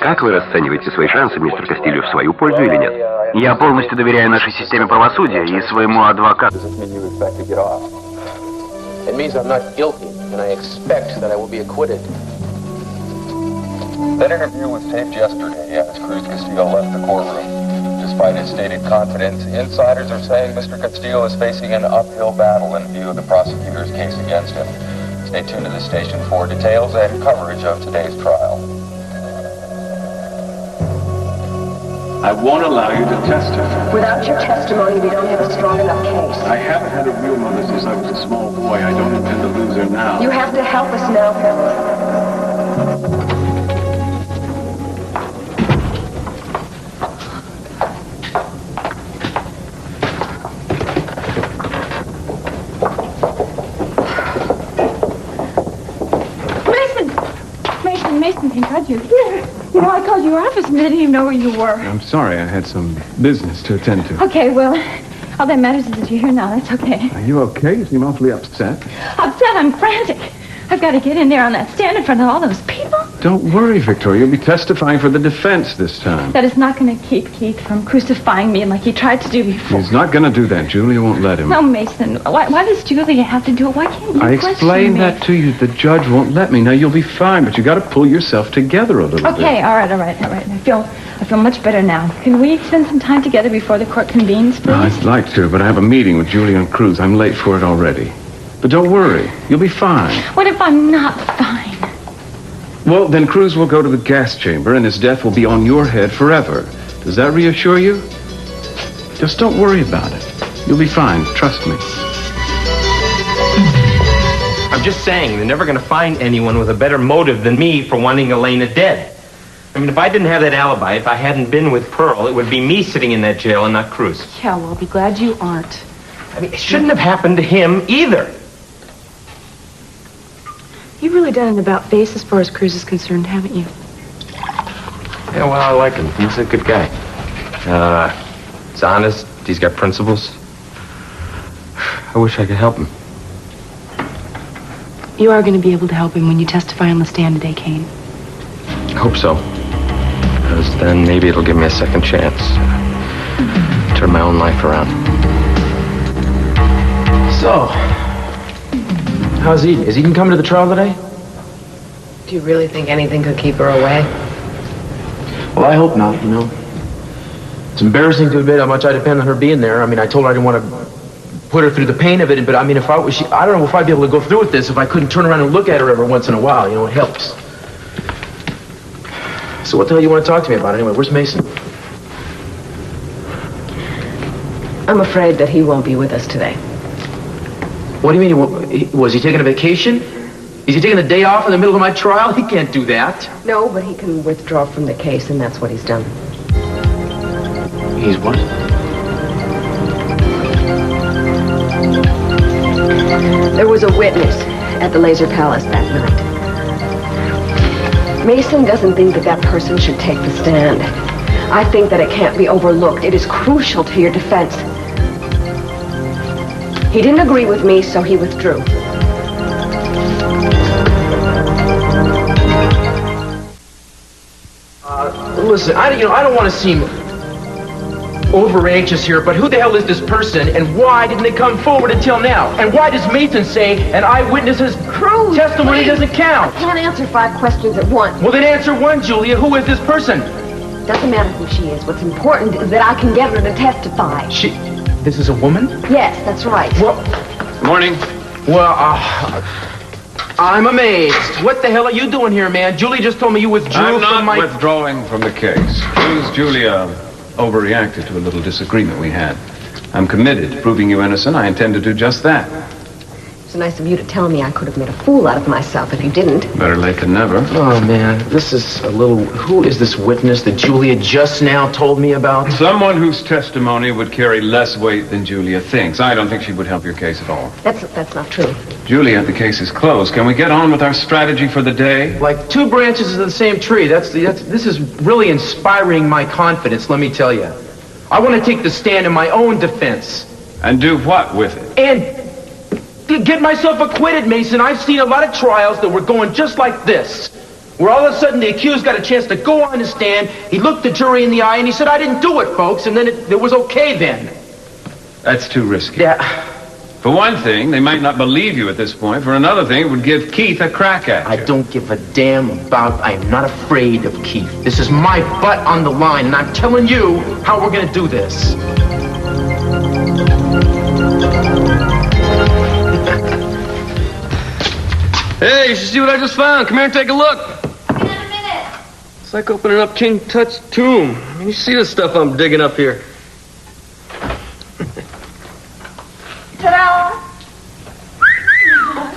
Как вы расцениваете свои шансы, мистер Кастильо, в свою пользу или нет? Я полностью доверяю нашей системе правосудия и своему адвокату. That interview was taped yesterday as Cruz Castillo left the courtroom. Despite his stated confidence, insiders are saying Mr. Castillo is facing an uphill battle in view of the prosecutor's case against him. Stay tuned to the station for details and coverage of today's trial. I won't allow you to testify. Without your testimony, we don't have a strong enough case. I haven't had a real mother since I was a small boy. I don't intend to lose her now. You have to help us now, fellas. Mason, thank God you're here. You know, I called your office and they didn't even know where you were. I'm sorry. I had some business to attend to. Okay, well, all that matters is that you're here now. That's okay. Are you okay? You seem awfully upset. Upset? I'm frantic. I've got to get in there on that stand in front of all those people. Don't worry, Victoria. You'll be testifying for the defense this time. That is not going to keep Keith from crucifying me like he tried to do before. He's not going to do that. Julia won't let him. No, Mason. Why does Julia have to do it? Why can't you I explained that to you. The judge won't let me. Now, you'll be fine, but you got to pull yourself together a little bit. Okay, all right. I feel much better now. Can we spend some time together before the court convenes, please? I'd like to, but I have a meeting with Julia and Cruz. I'm late for it already. But don't worry. You'll be fine. What if I'm not fine? Well, then Cruz will go to the gas chamber, and his death will be on your head forever. Does that reassure you? Just don't worry about it. You'll be fine. Trust me. I'm just saying, they're never going to find anyone with a better motive than me for wanting Elena dead. I mean, if I didn't have that alibi, if I hadn't been with Pearl, it would be me sitting in that jail and not Cruz. Yeah, well, I'll be glad you aren't. I mean, it shouldn't have happened to him either. You've really done an about-face as far as Cruz is concerned, haven't you? Yeah, well, I like him. He's a good guy. He's honest. He's got principles. I wish I could help him. You are going to be able to help him when you testify on the stand today, Kane. I hope so. Because then maybe it'll give me a second chance. Turn my own life around. So, how's Eden? Is Eden coming to the trial today? Do you really think anything could keep her away? Well, I hope not, you know. It's embarrassing to admit how much I depend on her being there. I mean, I told her I didn't want to put her through the pain of it, but I mean, I don't know if I'd be able to go through with this if I couldn't turn around and look at her every once in a while. You know, it helps. So what the hell you want to talk to me about anyway? Where's Mason? I'm afraid that he won't be with us today. What do you mean? Was he taking a vacation? Is he taking the day off in the middle of my trial? He can't do that. No, but he can withdraw from the case, and that's what he's done. He's what? There was a witness at the Laser Palace that night. Mason doesn't think that person should take the stand. I think that it can't be overlooked. It is crucial to your defense. He didn't agree with me, so he withdrew. Listen, I don't want to seem over anxious here, but who the hell is this person, and why didn't they come forward until now? And why does Mason say an eyewitness's testimony doesn't count? I can't answer 5 questions at once. Well, then answer one, Julia. Who is this person? Doesn't matter who she is. What's important is that I can get her to testify. This is a woman? Yes, that's right. Well, Morning. Well, I'm amazed. What the hell are you doing here, man? Julie just told me you withdrew I'm from not withdrawing from the case. Julia overreacted to a little disagreement we had. I'm committed to proving you innocent. I intend to do just that. It's nice of you to tell me I could have made a fool out of myself if you didn't. Better late than never. Oh, man, this is a little... Who is this witness that Julia just now told me about? Someone whose testimony would carry less weight than Julia thinks. I don't think she would help your case at all. That's not true. Julia, the case is closed. Can we get on with our strategy for the day? Like 2 branches of the same tree. This is really inspiring my confidence, let me tell you. I want to take the stand in my own defense. And do what with it? And get myself acquitted, Mason. I've seen a lot of trials that were going just like this. where all of a sudden the accused got a chance to go on the stand, he looked the jury in the eye, and he said, I didn't do it, folks, and then it was okay then. That's too risky. Yeah. For one thing, they might not believe you at this point. For another thing, it would give Keith a crack at you. I don't give a damn about, I am not afraid of Keith. This is my butt on the line, and I'm telling you how we're gonna do this. Hey, you should see what I just found. Come here and take a look. In a minute. It's like opening up King Tut's tomb. I mean, you see the stuff I'm digging up here. Ta-da!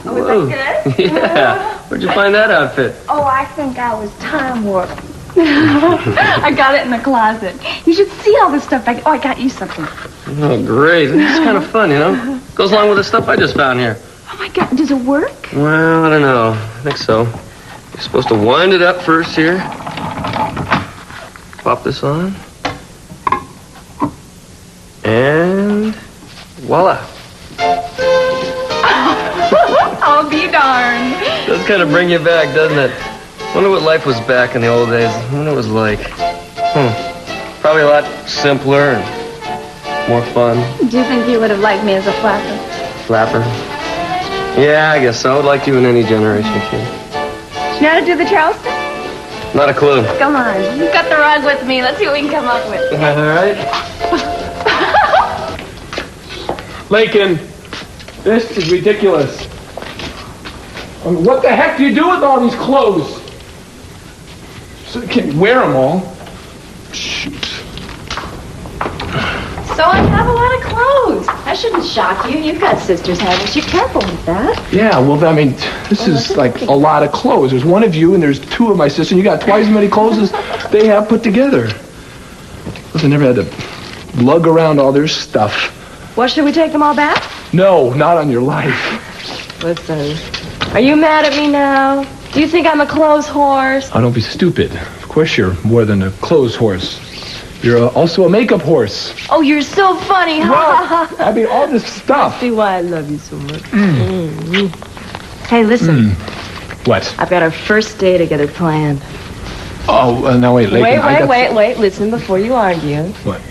Oh, was that good? Yeah. Where'd you find that outfit? Oh, I think I was time warped. I got it in the closet. You should see all this stuff. I got you something. Oh, great. This is kind of fun, you know? Goes along with the stuff I just found here. Oh, my God. Does it work? Well, I don't know. I think so. You're supposed to wind it up first here. Pop this on. And voila. I'll be darned. Does kind of bring you back, doesn't it? Wonder what life was back in the old days. Wonder what it was like. Probably a lot simpler and more fun. Do you think you would have liked me as a flapper? Flapper? Yeah, I guess so. I would like you in any generation, kid. You know how to do the Charleston? Not a clue. Come on. You've got the rug with me. Let's see what we can come up with. All right. Lakin, this is ridiculous. I mean, what the heck do you do with all these clothes? So you can't wear them all. Shoot. So I have a lot of clothes. That shouldn't shock you. You've got sisters, haven't you? Careful with that. Yeah, well, I mean, this is like a lot of clothes. There's one of you and there's two of my sisters, and you got twice as many clothes as they have put together. Plus, I never had to lug around all their stuff. What, should we take them all back? No, not on your life. Listen, are you mad at me now? Do you think I'm a clothes horse? Oh, don't be stupid. Of course you're more than a clothes horse. You're also a makeup horse. Oh, you're so funny. Well, I mean, all this stuff. See why I love you so much. Hey, listen. What? I've got our first day together planned. Oh, now wait, Lakin. Wait. Listen before you argue. What?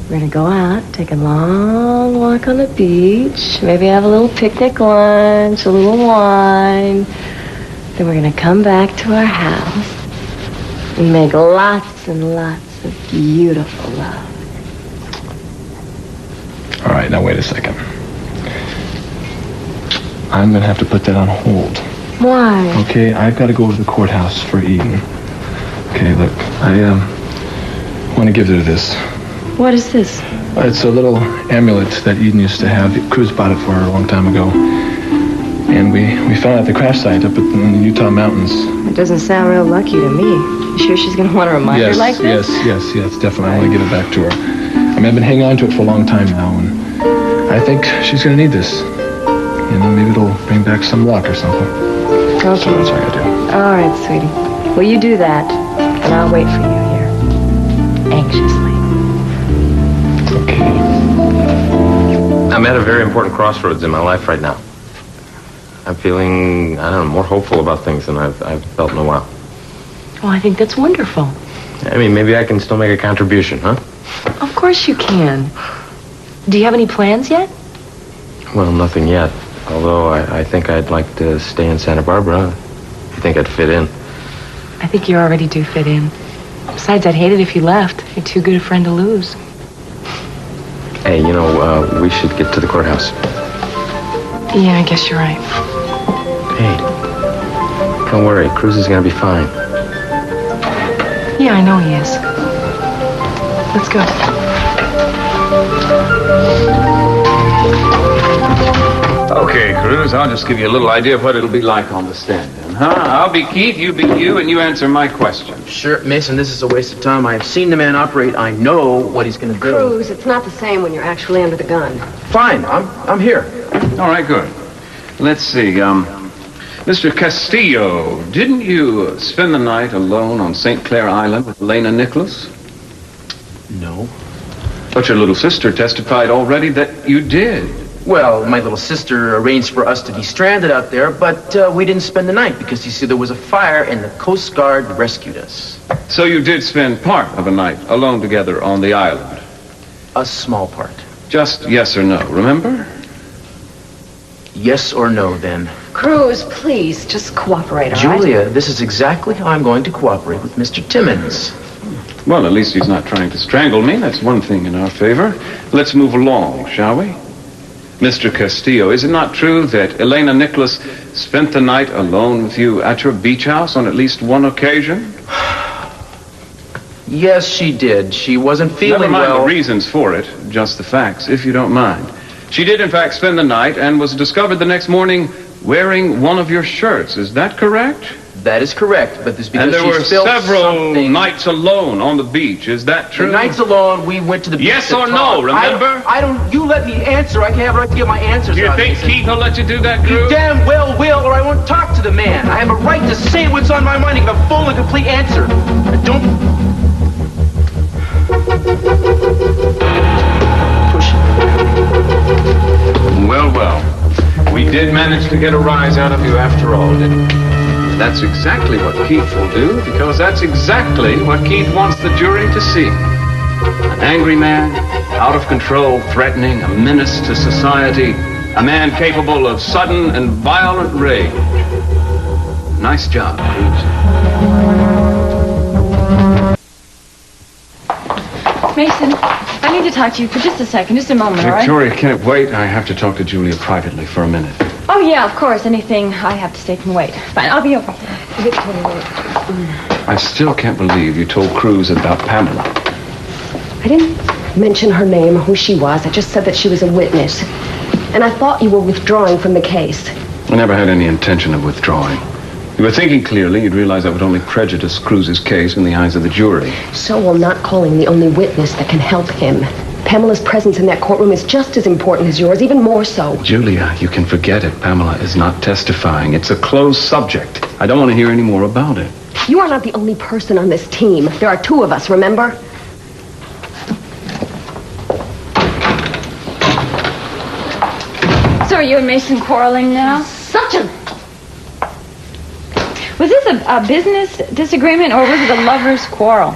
We're going to go out, take a long walk on the beach, maybe have a little picnic lunch, a little wine. Then we're going to come back to our house and make lots and lots of beautiful love. All right, now wait a second. I'm going to have to put that on hold. Why? Okay, I've got to go to the courthouse for Eden. Okay, look, I want to give her this. What is this? It's a little amulet that Eden used to have. Cruz bought it for her a long time ago. And we found it at the crash site up in the Utah mountains. It doesn't sound real lucky to me. You sure she's going to want a reminder like this? Yes, definitely. I want to give it back to her. I mean, I've been hanging on to it for a long time now, and I think she's going to need this. You know, maybe it'll bring back some luck or something. Okay. So that's what I got to do. All right, sweetie. Well, you do that, and I'll wait for you here. Anxiously. Okay. I'm at a very important crossroads in my life right now. I'm feeling, I don't know, more hopeful about things than I've felt in a while. Oh, I think that's wonderful. I mean, maybe I can still make a contribution, huh? Of course you can. Do you have any plans yet? Well, nothing yet. Although I think I'd like to stay in Santa Barbara. I think I'd fit in. I think you already do fit in. Besides, I'd hate it if you left. You're too good a friend to lose. Hey, you know, we should get to the courthouse. Yeah, I guess you're right. Hey, don't worry. Cruz is going to be fine. Yeah, I know he is. Let's go. Okay, Cruz, I'll just give you a little idea of what it'll be like on the stand then, huh? I'll be Keith, you be you, and you answer my question. Sure, Mason, this is a waste of time. I've seen the man operate. I know what he's going to do. Cruz, it's not the same when you're actually under the gun. Fine, I'm here. All right, good. Let's see, Mr. Castillo, didn't you spend the night alone on St. Clair Island with Elena Nicholas? No. But your little sister testified already that you did. Well, my little sister arranged for us to be stranded out there, but we didn't spend the night because, you see, there was a fire and the Coast Guard rescued us. So you did spend part of a night alone together on the island? A small part. Just yes or no, remember? Yes or no, then. Cruz, please, just cooperate, all right? Julia, this is exactly how I'm going to cooperate with Mr. Timmons. Well, at least he's not trying to strangle me. That's one thing in our favor. Let's move along, shall we? Mr. Castillo, is it not true that Elena Nicholas spent the night alone with you at your beach house on at least one occasion? Yes, she did. She wasn't feeling Never mind well. the reasons for it, just the facts, if you don't mind. She did, in fact, spend the night and was discovered the next morning wearing one of your shirts. Is that correct? That is correct, but this because and there she were felt several something. nights alone on the beach. Is that true? The nights alone, we went to the beach. Yes to or talk. no, remember? I don't. You let me answer. I have a right to get my answers You out. think Keith will let you do that, You Cruz? damn well will, or I won't talk to the man. I have a right to say what's on my mind and give a full and complete answer. I don't push. Well. We did manage to get a rise out of you after all, didn't we? That's exactly what Keith will do, because that's exactly what Keith wants the jury to see. An angry man, out of control, threatening, a menace to society, a man capable of sudden and violent rage. Nice job, Cruz. Mason, I need to talk to you for just a second, just a moment, all right? Victoria, can't wait. I have to talk to Julia privately for a minute. Oh, yeah, of course. Anything I have to say can wait. Fine, I'll be over. I still can't believe you told Cruz about Pamela. I didn't mention her name or who she was. I just said that she was a witness. And I thought you were withdrawing from the case. I never had any intention of withdrawing. You were thinking clearly. You'd realize that would only prejudice Cruz's case in the eyes of the jury. So will not calling the only witness that can help him. Pamela's presence in that courtroom is just as important as yours, even more so. Julia, you can forget it. Pamela is not testifying. It's a closed subject. I don't want to hear any more about it. You are not the only person on this team. There are two of us, remember? So are you and Mason quarreling now? Such a... Was this a business disagreement or was it a lover's quarrel?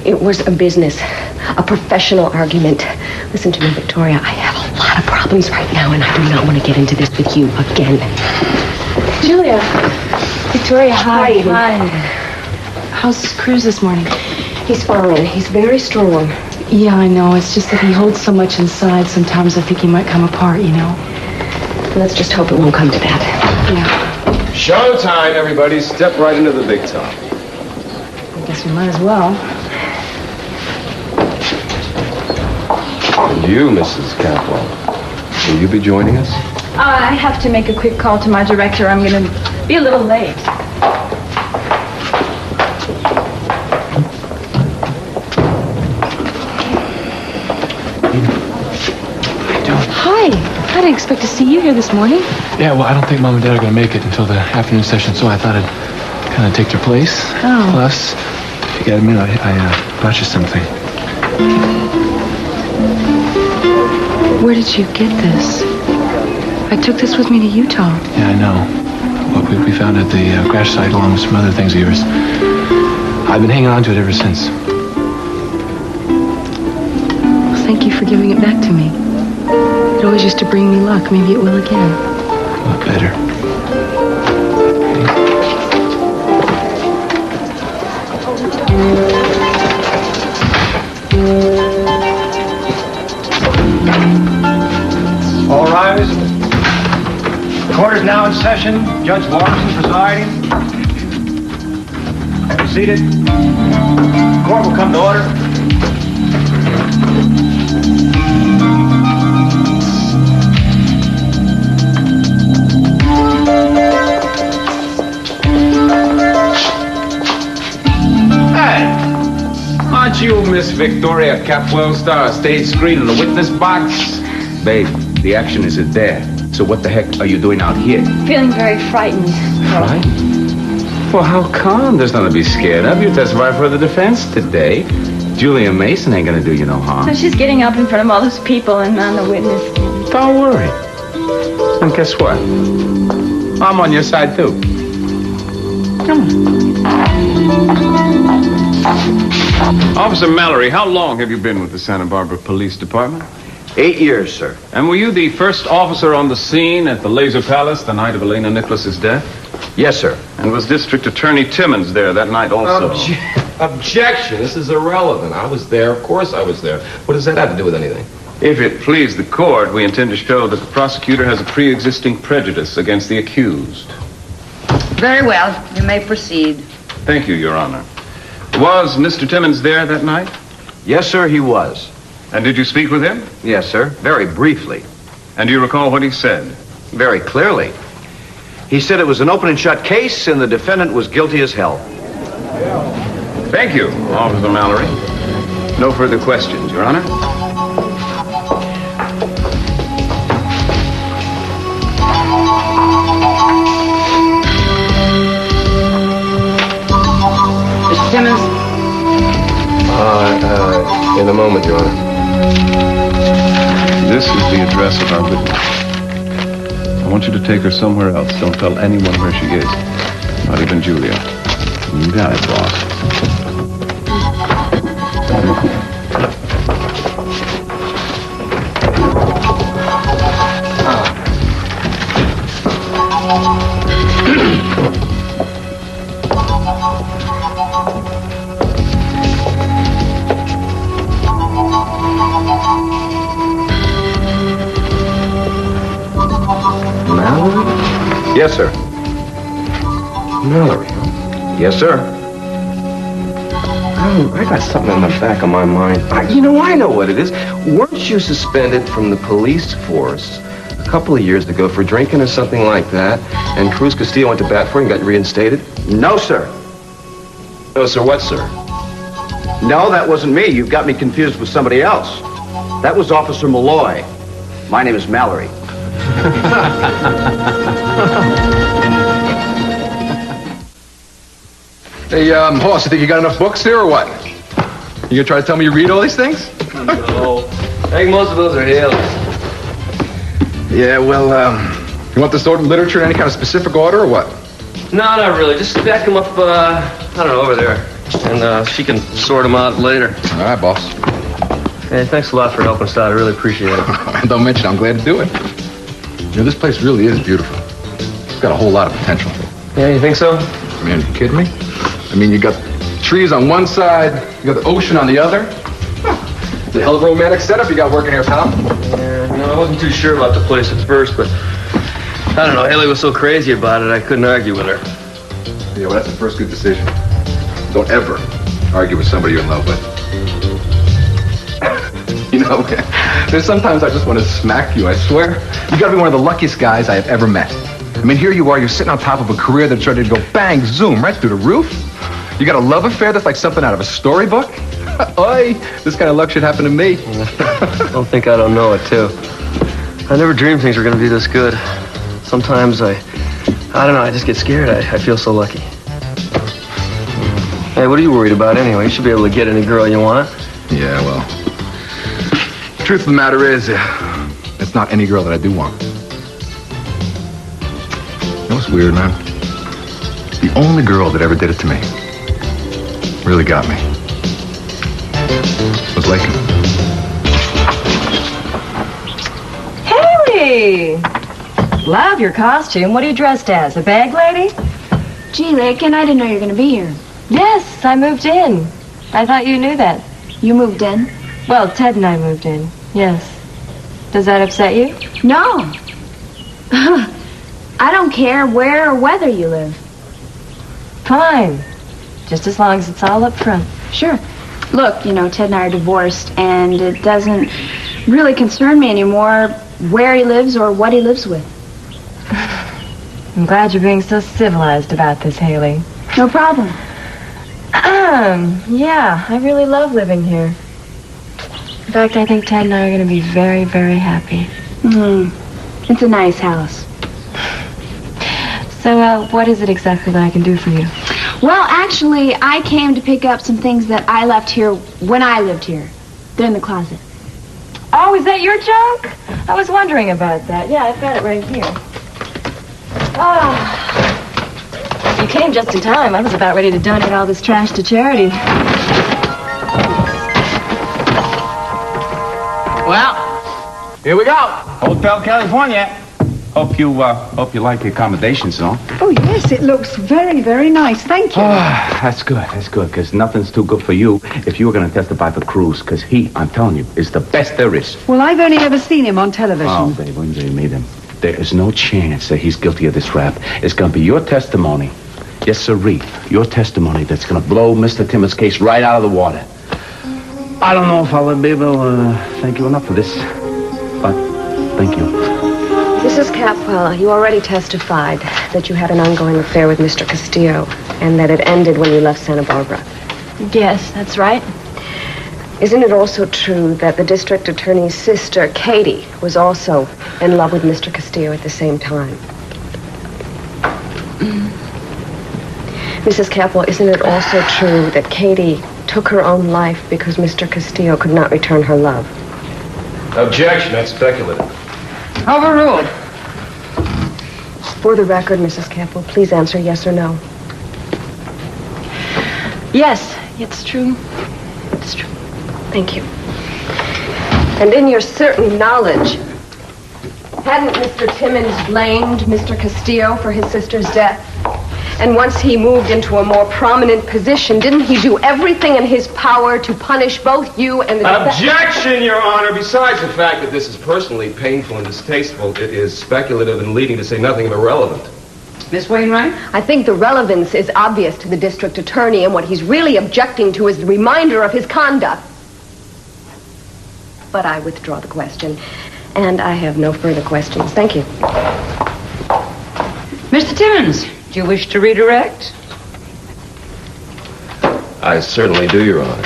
It was a business, a professional argument. Listen to me, Victoria. I have a lot of problems right now, and I do not want to get into this with you again. Julia. Victoria, hi. Hi. How's Cruz this morning? He's fine. He's very strong. Yeah, I know. It's just that he holds so much inside. Sometimes I think he might come apart, you know. Let's just hope it won't come to that. Yeah. Showtime, everybody. Step right into the big top. I guess we might as well. And you, Mrs. Capwell, will you be joining us? I have to make a quick call to my director. I'm going to be a little late. Hi. I didn't expect to see you here this morning. Yeah, well, I don't think Mom and Dad are going to make it until the afternoon session, so I thought I'd kind of take their place. Oh. Plus, if you got a minute, I brought you something. Where did you get this? I took this with me to Utah. Yeah, I know. What we found at the crash site along with some other things of yours. I've been hanging on to it ever since. Well, thank you for giving it back to me. It always used to bring me luck. Maybe it will again. A lot better. All rise. The court is now in session. Judge Morrison presiding. Be seated. The court will come to order. Aren't you Miss Victoria Capwell, star of stage screen in the witness box? Babe, the action isn't there. So what the heck are you doing out here? Feeling very frightened. Frightened? Well, how come? There's nothing to be scared of. You testify for the defense today. Julia Mason ain't gonna do you no harm. So she's getting up in front of all those people and on the witness stand. Don't worry. And guess what? I'm on your side, too. Come on. Officer Mallory, how long have you been with the Santa Barbara Police Department? 8 years, sir. And were you the first officer on the scene at the Laser Palace the night of Elena Nicholas's death? Yes, sir. And was District Attorney Timmons there that night also? Objection. This is irrelevant. I was there. Of course I was there. What does that have to do with anything? If it please the court, we intend to show that the prosecutor has a pre-existing prejudice against the accused. Very well. You may proceed. Thank you, Your Honor. Was Mr. Timmons there that night? Yes, sir, he was. And did you speak with him? Yes, sir. Very briefly. And do you recall what he said? Very clearly. He said it was an open and shut case and the defendant was guilty as hell. Thank you, Officer Mallory. No further questions, Your Honor. Mr. Timmons? In a moment, Your Honor. This is the address of our witness. I want you to take her somewhere else. Don't tell anyone where she is. Not even Julia. You got it, boss. Yes, sir. Mallory, Yes, sir. I got something in the back of my mind. I know what it is. Weren't you suspended from the police force a couple of years ago for drinking or something like that? And Cruz Castillo went to bat for you and got you reinstated? No, sir. No, sir. What, sir? No, that wasn't me. You've got me confused with somebody else. That was Officer Malloy. My name is Mallory. Hey, Hoss, you think you got enough books here or what? You gonna try to tell me you read all these things? No. I think most of those are Haley's. Yeah, well, you want this ordered literature in any kind of specific order or what? No, not really. Just stack them up, I don't know, over there. And she can sort them out later. All right, boss. Hey, thanks a lot for helping us out. I really appreciate it. Don't mention it. I'm glad to do it. You know, this place really is beautiful. It's got a whole lot of potential. Yeah, you think so? Man, you kidding me? I mean, you got trees on one side, you got the ocean on the other. It's a hell of a romantic setup you got working here, pal. Yeah, no, I wasn't too sure about the place at first, but I don't know. Haley was so crazy about it, I couldn't argue with her. Yeah, well, that's the first good decision. Don't ever argue with somebody you're in love with. You know, there's sometimes I just want to smack you, I swear. You gotta be one of the luckiest guys I have ever met. I mean, here you are, you're sitting on top of a career that's ready to go bang, zoom, right through the roof. You got a love affair that's like something out of a storybook. Oi, this kind of luck should happen to me. Don't think I don't know it, too. I never dreamed things were going to be this good. Sometimes I don't know, I just get scared. I feel so lucky. Hey, what are you worried about anyway? You should be able to get any girl you want. Yeah, well, the truth of the matter is, it's not any girl that I do want. You know what's weird, man? The only girl that ever did it to me, really got me, was Lakin. Haley! Love your costume. What are you dressed as? A bag lady? Gee, Lakin, I didn't know you were going to be here. Yes, I moved in. I thought you knew that. You moved in? Well, Ted and I moved in, yes. Does that upset you? No. I don't care where or whether you live. Fine. Just as long as it's all up front. Sure. Look, you know, Ted and I are divorced, and it doesn't really concern me anymore where he lives or what he lives with. I'm glad you're being so civilized about this, Haley. No problem. Yeah, I really love living here. In fact, I think Ted and I are going to be very, very happy. It's a nice house. So, what is it exactly that I can do for you? Well, actually, I came to pick up some things that I left here when I lived here. They're in the closet. Oh, is that your junk? I was wondering about that. Yeah, I've got it right here. Ah. You came just in time. I was about ready to donate all this trash to charity. Well, here we go. Hotel California. Hope you like the accommodations and all. Oh, yes, it looks very, very nice. Thank you. That's good, because nothing's too good for you if you were going to testify for Cruz, because he, I'm telling you, is the best there is. Well, I've only ever seen him on television. Oh, babe, when you meet him, there is no chance that he's guilty of this rap. It's going to be your testimony, yes, sirree, your testimony that's going to blow Mr. Timmons' case right out of the water. I don't know if I'll be able to thank you enough for this, but thank you. Mrs. Capwell, you already testified that you had an ongoing affair with Mr. Castillo and that it ended when you left Santa Barbara. Yes, that's right. Isn't it also true that the district attorney's sister, Katie, was also in love with Mr. Castillo at the same time? Mrs. Capwell, isn't it also true that Katie took her own life because Mr. Castillo could not return her love? Objection, that's speculative. Overruled. For the record, Mrs. Capwell, please answer yes or no. Yes, it's true. It's true. Thank you. And in your certain knowledge, hadn't Mr. Timmons blamed Mr. Castillo for his sister's death? And once he moved into a more prominent position, didn't he do everything in his power to punish both you and the... Objection, Your Honor! Besides the fact that this is personally painful and distasteful, it is speculative and leading, to say nothing of irrelevant. Miss Wainwright? I think the relevance is obvious to the district attorney, and what he's really objecting to is the reminder of his conduct. But I withdraw the question, and I have no further questions. Thank you. Mr. Timmons, do you wish to redirect? I certainly do, Your Honor.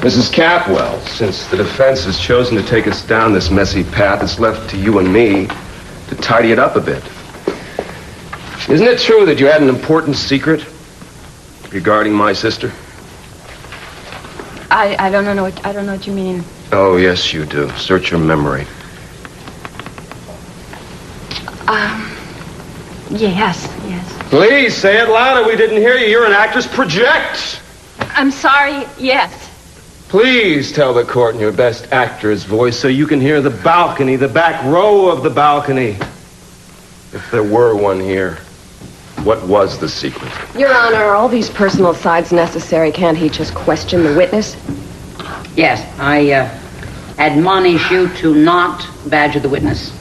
Mrs. Capwell, since the defense has chosen to take us down this messy path, it's left to you and me to tidy it up a bit. Isn't it true that you had an important secret regarding my sister? I don't know what you mean. Oh, yes, you do. Search your memory. Yes. Please, say it louder. We didn't hear you. You're an actress. Project. I'm sorry, yes. Please tell the court in your best actor's voice so you can hear the balcony, the back row of the balcony. If there were one here, what was the secret? Your Honor, are all these personal sides necessary? Can't he just question the witness? Yes, I admonish you to not badger the witness.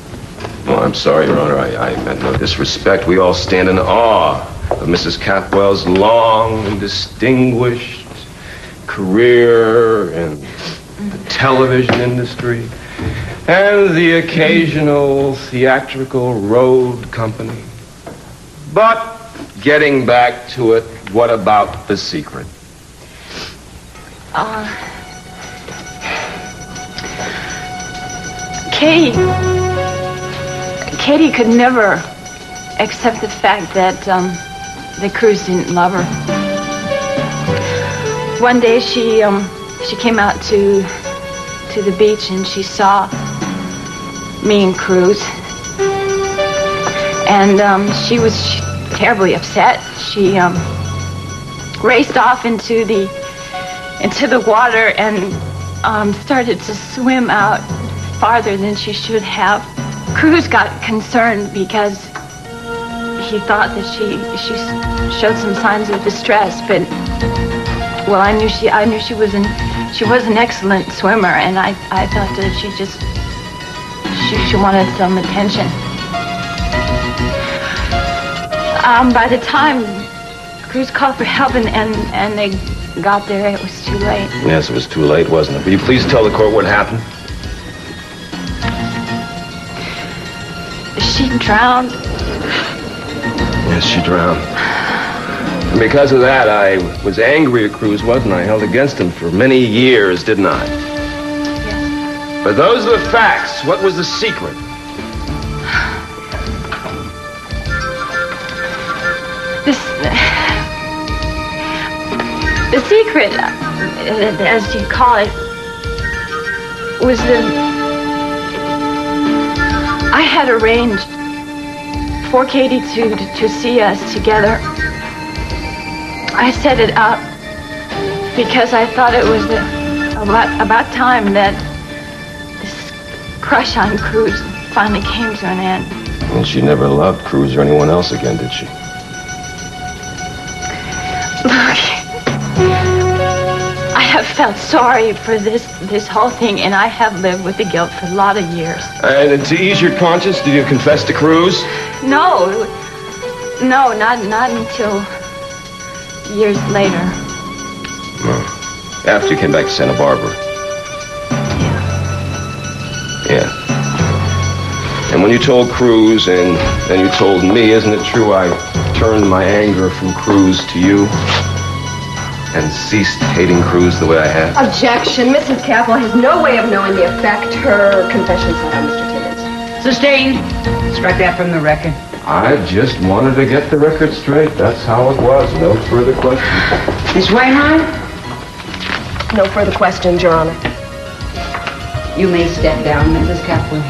Oh, I'm sorry, Your Honor. I meant no disrespect. We all stand in awe of Mrs. Capwell's long and distinguished career in the television industry and the occasional theatrical road company. But getting back to it, what about the secret? Katie could never accept the fact that Cruz didn't love her. One day she came out to the beach and she saw me and Cruz, and she was terribly upset. She raced off into the water and started to swim out farther than she should have. Cruz got concerned because he thought that she showed some signs of distress, but well, I knew she was an excellent swimmer, and I thought that she wanted some attention. By the time Cruz called for help and they got there, it was too late. Yes, it was too late, wasn't it? Will you please tell the court what happened? She drowned. Yes, she drowned. And because of that, I was angry at Cruz, wasn't I? Held against him for many years, didn't I? Yes. But those are the facts. What was the secret? The secret, as you call it, was that I had arranged for Katie to see us together. I set it up because I thought it was about time that this crush on Cruz finally came to an end. And she never loved Cruz or anyone else again, did she? Look, I have felt sorry for this whole thing, and I have lived with the guilt for a lot of years. And to ease your conscience, did you confess to Cruz? No, not until years later. No. After you came back to Santa Barbara. Yeah. And when you told Cruz and then you told me, isn't it true I turned my anger from Cruz to you and ceased hating Cruz the way I had? Objection. Mrs. Capel has no way of knowing the effect her confessions had on Mr. Timmons. Sustained. Strike that from the record. I just wanted to get the record straight. That's how it was. No further questions. Miss Wainwright? No further questions, Your Honor. You may step down, Mrs. Capel.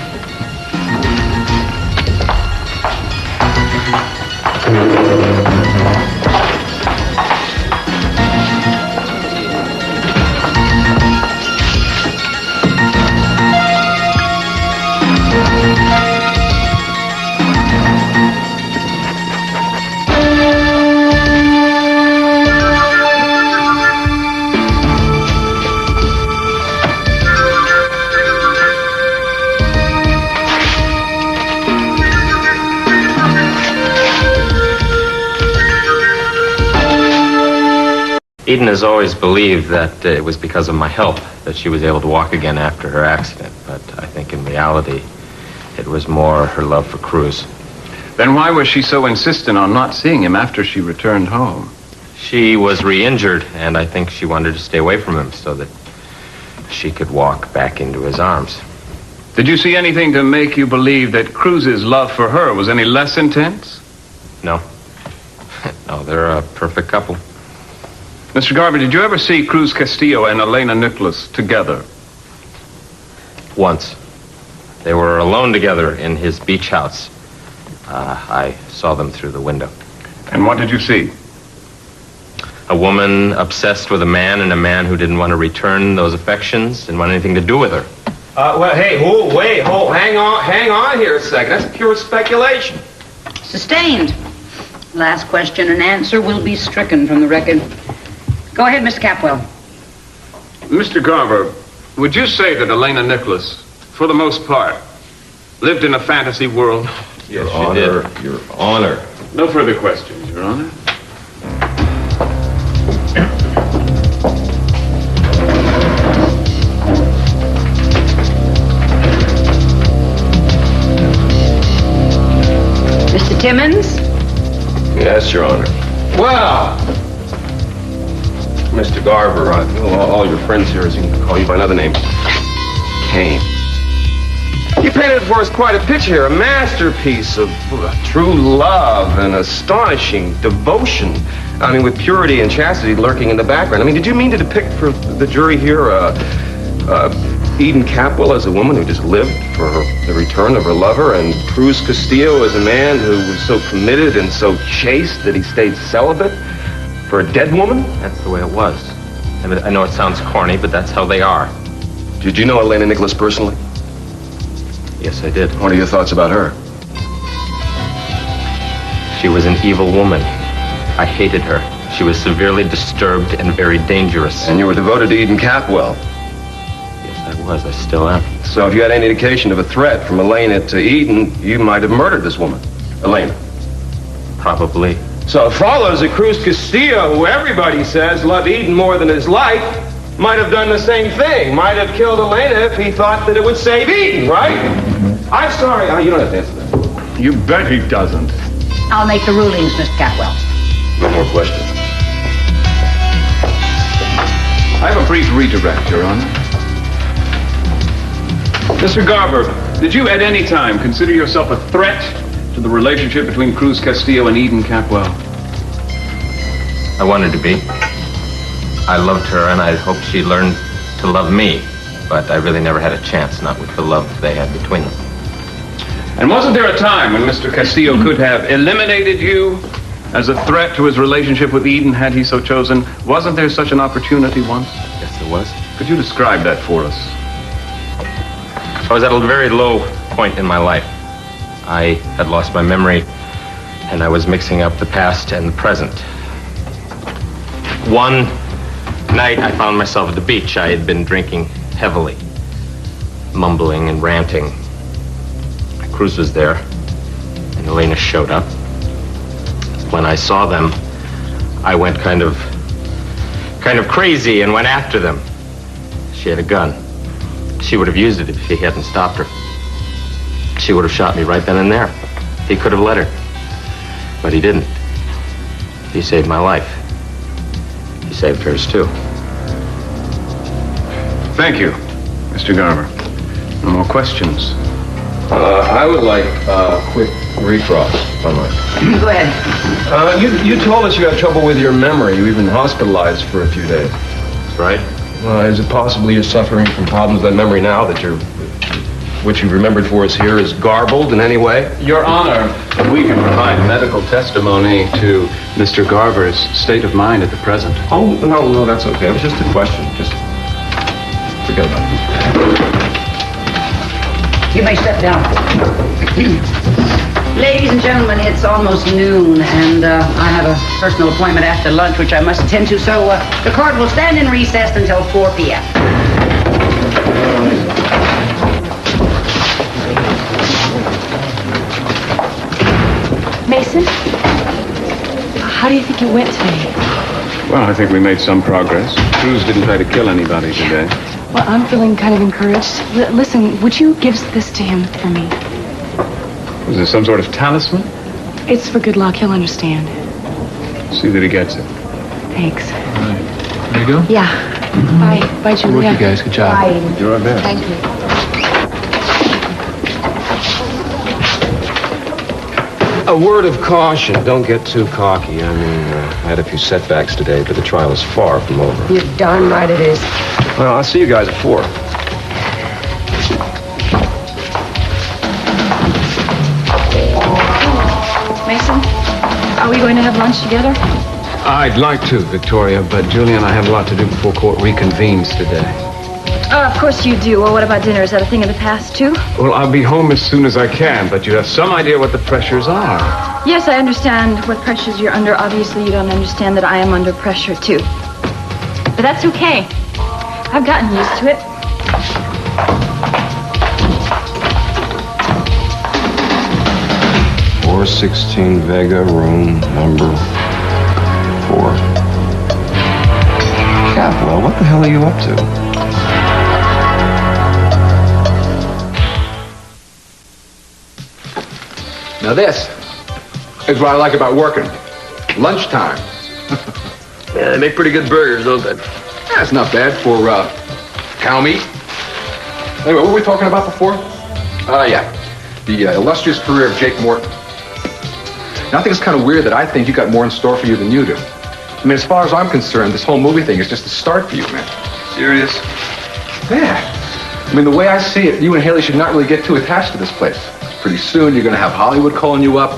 Eden has always believed that it was because of my help that she was able to walk again after her accident, but I think in reality it was more her love for Cruz. Then why was she so insistent on not seeing him after she returned home? She was re-injured, and I think she wanted to stay away from him so that she could walk back into his arms. Did you see anything to make you believe that Cruz's love for her was any less intense? No. No, they're a perfect couple. Mr. Garber, did you ever see Cruz Castillo and Elena Nicholas together? Once. They were alone together in his beach house. I saw them through the window. And what did you see? A woman obsessed with a man, and a man who didn't want to return those affections, didn't want anything to do with her. Well, hey, hang on here a second. That's pure speculation. Sustained. Last question and answer will be stricken from the record. Go ahead, Mr. Capwell. Mr. Garber, would you say that Elena Nicholas, for the most part, lived in a fantasy world? Yes, Your Honor, Your Honor. No further questions, Your Honor. Mr. Timmons? Yes, Your Honor. Well, Mr. Garber, all your friends here, as you can call you by another name, Kane. You painted for us quite a picture here, a masterpiece of true love and astonishing devotion. I mean, with purity and chastity lurking in the background. I mean, did you mean to depict for the jury here Eden Capwell as a woman who just lived for the return of her lover, and Cruz Castillo as a man who was so committed and so chaste that he stayed celibate for a dead woman? That's the way it was. I mean, I know it sounds corny, but that's how they are. Did you know Elena Nicholas personally? Yes, I did. What are your thoughts about her? She was an evil woman. I hated her. She was severely disturbed and very dangerous. And you were devoted to Eden Capwell? Yes, I was. I still am. So if you had any indication of a threat from Elena to Eden, you might have murdered this woman, Elena? Probably. So it follows that Cruz Castillo, who everybody says loved Eden more than his life, might have done the same thing. Might have killed Elena if he thought that it would save Eden, right? I'm sorry. You don't have to answer that. You bet he doesn't. I'll make the rulings, Mr. Capwell. No more questions. I have a brief redirect, Your Honor. Mr. Garber, did you at any time consider yourself a threat to the relationship between Cruz Castillo and Eden Capwell? I wanted to be. I loved her, and I hoped she learned to love me. But I really never had a chance, not with the love they had between them. And wasn't there a time when Mr. Castillo could have eliminated you as a threat to his relationship with Eden had he so chosen? Wasn't there such an opportunity once? Yes, there was. Could you describe that for us? I was at a very low point in my life. I had lost my memory, and I was mixing up the past and the present. One night, I found myself at the beach. I had been drinking heavily, mumbling and ranting. Cruz was there, and Elena showed up. When I saw them, I went kind of crazy and went after them. She had a gun. She would have used it if he hadn't stopped her. She would have shot me right then and there. He could have let her, but he didn't. He saved my life. He saved hers, too. Thank you, Mr. Garver. No more questions. I would like a quick recross, if I might. Go ahead. You told us you had trouble with your memory. You've been hospitalized for a few days. That's right. Is it possible you're suffering from problems with that memory now, that what you remembered for us here is garbled in any way? Your Honor, we can provide medical testimony to Mr. Garver's state of mind at the present. Oh, no, that's okay. It was just a question. Just forget about it. You may step down. Ladies and gentlemen, it's almost noon, and I have a personal appointment after lunch, which I must attend to, so the court will stand in recess until 4 p.m. Mason, how do you think it went today? Well, I think we made some progress. Cruz didn't try to kill anybody today. Well, I'm feeling kind of encouraged. Listen, would you give this to him for me? Was there some sort of talisman? It's for good luck. He'll understand. See that he gets it. Thanks. All right. There you go. Yeah. Bye. Bye, Good work, Julia. you guys. Good job. Bye. Do our best. Thank you. A word of caution. Don't get too cocky. I mean, I had a few setbacks today, but the trial is far from over. You're darn right it is. Well, I'll see you guys at 4. Mason, are we going to have lunch together? I'd like to, Victoria, but Julia and I have a lot to do before court reconvenes today. Of course you do. Well, what about dinner? Is that a thing of the past, too? Well, I'll be home as soon as I can, but you have some idea what the pressures are. Yes, I understand what pressures you're under. Obviously, you don't understand that I am under pressure, too. But that's okay. I've gotten used to it. .416 Vega, room number 4. Capwell, what the hell are you up to? Now this is what I like about working. Lunchtime. Yeah, they make pretty good burgers, don't they? That's not bad for cow meat. Anyway, what were we talking about before? Yeah. The illustrious career of Jake Morton. Now, I think it's kind of weird that I think you got more in store for you than you do. I mean, as far as I'm concerned, this whole movie thing is just a start for you, man. Serious? Yeah. I mean, the way I see it, you and Haley should not really get too attached to this place. Pretty soon, you're going to have Hollywood calling you up.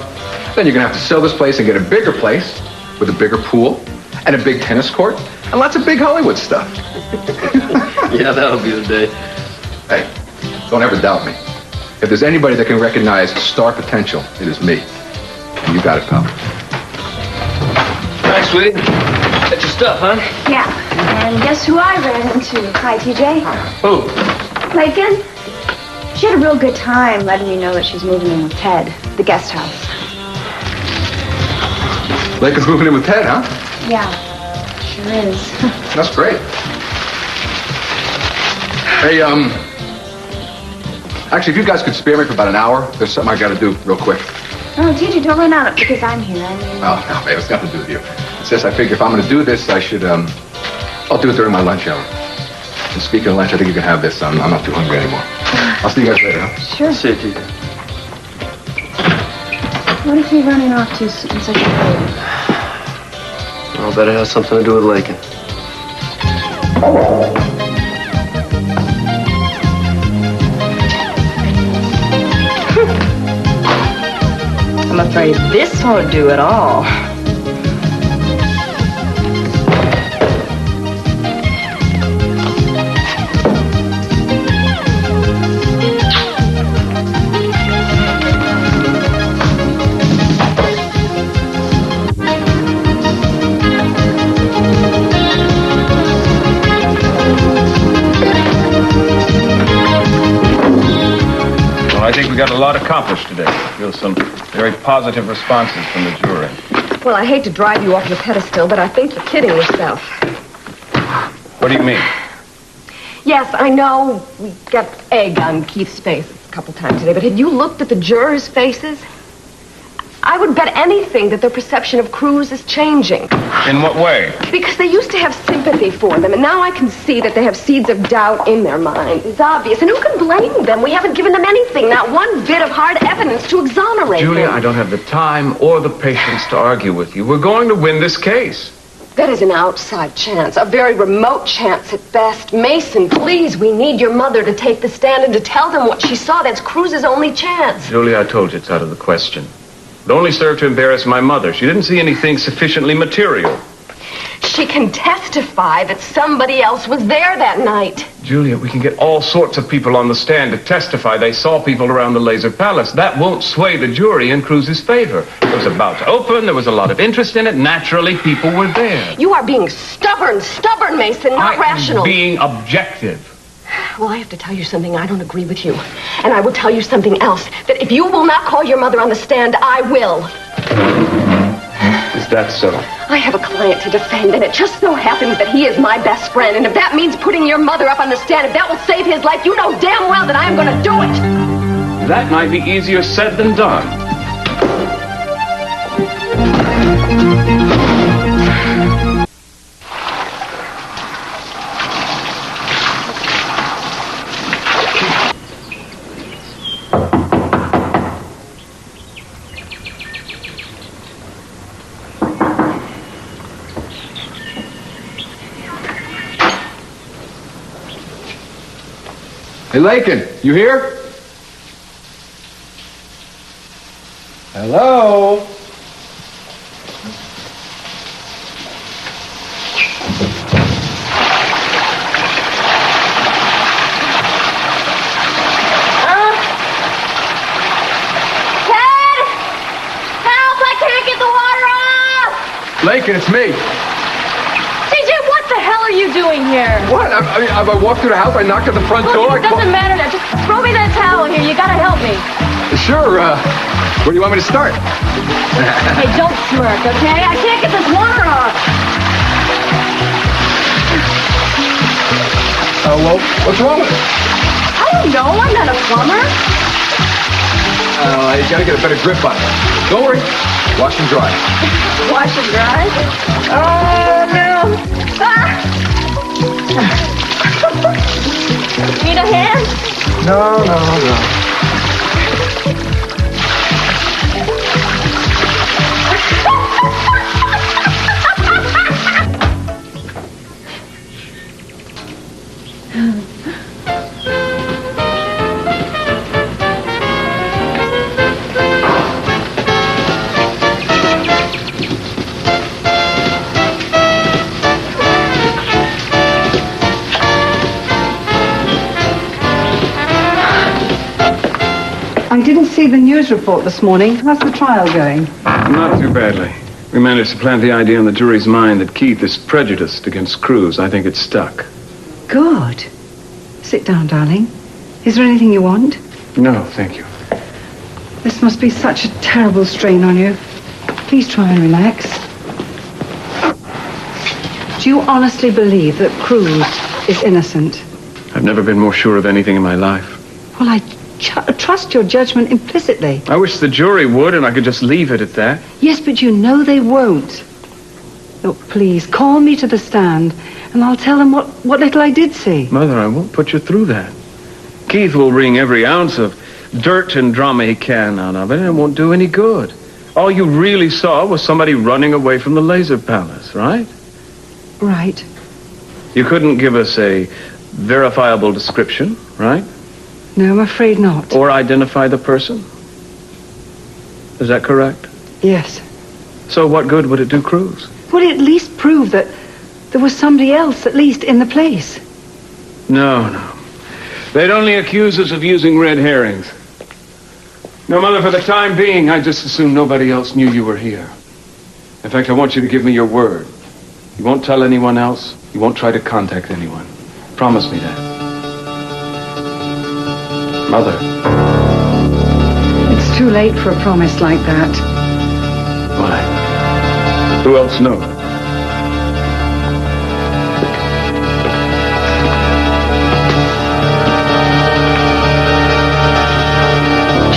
Then you're going to have to sell this place and get a bigger place with a bigger pool and a big tennis court and lots of big Hollywood stuff. Yeah, that'll be the day. Hey, don't ever doubt me. If there's anybody that can recognize star potential, it is me. And you got it, pal. Thanks, sweetie. That's your stuff, huh? Yeah. And guess who I ran into? Hi, TJ. Who? Lakin. She had a real good time letting me know that she's moving in with Ted, the guest house. Lakin's moving in with Ted, huh? Yeah, sure is. That's great. Hey, actually, if you guys could spare me for about an hour, there's something I got to do real quick. Oh, TJ, don't run out because I'm here. I mean... Oh, no, babe, it's nothing to do with you. It's just I figure if I'm going to do this, I should, I'll do it during my lunch hour. And speaking of lunch, I think you can have this. I'm not too hungry anymore. I'll see you guys later, huh? Sure. See you, TJ. What is he running off to in such a hurry? I'll bet it has something to do with Lakin. I'm afraid this won't do at all. I think we got a lot accomplished today. I feel some very positive responses from the jury. Well, I hate to drive you off your pedestal, but I think you're kidding yourself. What do you mean? Yes, I know we got egg on Keith's face a couple times today, but had you looked at the jurors' faces? I would bet anything that their perception of Cruz is changing. In what way? Because they used to have sympathy for them, and now I can see that they have seeds of doubt in their mind. It's obvious, and who can blame them? We haven't given them anything, not one bit of hard evidence to exonerate Julia, them. I don't have the time or the patience to argue with you. We're going to win this case. That is an outside chance, a very remote chance at best. Mason, please, we need your mother to take the stand and to tell them what she saw. That's Cruz's only chance. Julia, I told you it's out of the question. It only served to embarrass my mother. She didn't see anything sufficiently material. She can testify that somebody else was there that night. Julia, we can get all sorts of people on the stand to testify they saw people around the Laser Palace. That won't sway the jury in Cruz's favor. It was about to open. There was a lot of interest in it. Naturally, people were there. You are being stubborn, Mason, not rational. Being objective. Well, I have to tell you something. I don't agree with you. And I will tell you something else. That if you will not call your mother on the stand, I will. Is that so? I have a client to defend, and it just so happens that he is my best friend. And if that means putting your mother up on the stand, if that will save his life, you know damn well that I am going to do it. That might be easier said than done. Hey, Lakin, you here? Hello? Lakin, it's me. TJ, what the hell are you doing here? What? I walked through the house, I knocked at the front door. It doesn't matter now. Just throw me that towel here. You gotta help me. Sure, where do you want me to start? Hey, don't smirk, okay? I can't get this water off. Well, what's wrong with it? I don't know. I'm not a plumber. You gotta get a better grip on it. Don't worry. Wash and dry. Wash and dry? Oh, no. Ah! Need a hand? No. I didn't see the news report this morning. How's the trial going? Not too badly. We managed to plant the idea in the jury's mind that Keith is prejudiced against Cruz. I think it's stuck. Good. Sit down, darling. Is there anything you want? No, thank you. This must be such a terrible strain on you. Please try and relax. Do you honestly believe that Cruz is innocent? I've never been more sure of anything in my life. Well, I trust your judgment implicitly. I wish the jury would, and I could just leave it at that. Yes, but you know they won't. Look, please, call me to the stand, and I'll tell them what little I did see. Mother, I won't put you through that. Keith will wring every ounce of dirt and drama he can out of it, and it won't do any good. All you really saw was somebody running away from the laser palace, right? Right. You couldn't give us a verifiable description, right? No, I'm afraid not. Or identify the person? Is that correct? Yes. So what good would it do Cruz? Would it at least prove that there was somebody else, at least, in the place? No. They'd only accuse us of using red herrings. No, Mother, for the time being, I just assume nobody else knew you were here. In fact, I want you to give me your word. You won't tell anyone else. You won't try to contact anyone. Promise me that. Mother. It's too late for a promise like that. Why? Who else knows?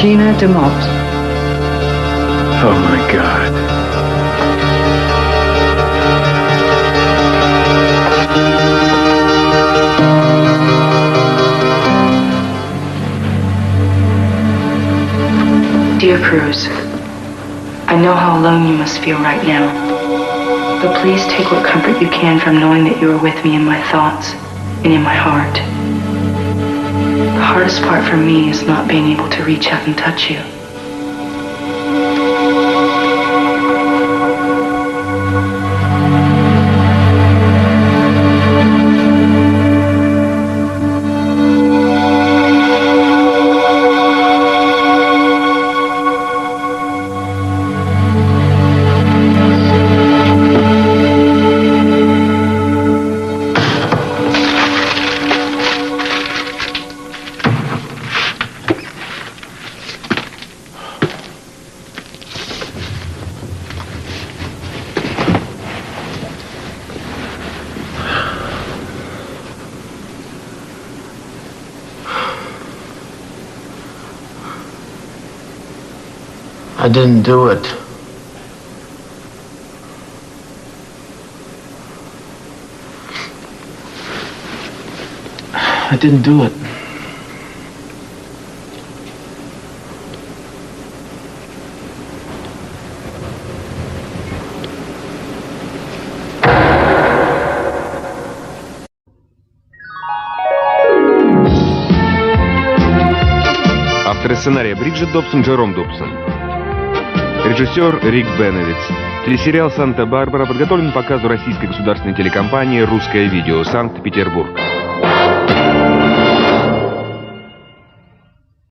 Gina DeMott. Oh, my God. Dear Cruz, I know how alone you must feel right now, but please take what comfort you can from knowing that you are with me in my thoughts and in my heart. The hardest part for me is not being able to reach out and touch you. I didn't do it. I didn't do it. Авторы сценария Бриджит Добсон, Джером Добсон. Режиссер Рик Беновиц. Телесериал «Санта-Барбара» подготовлен к показу российской государственной телекомпании «Русское видео», Санкт-Петербург.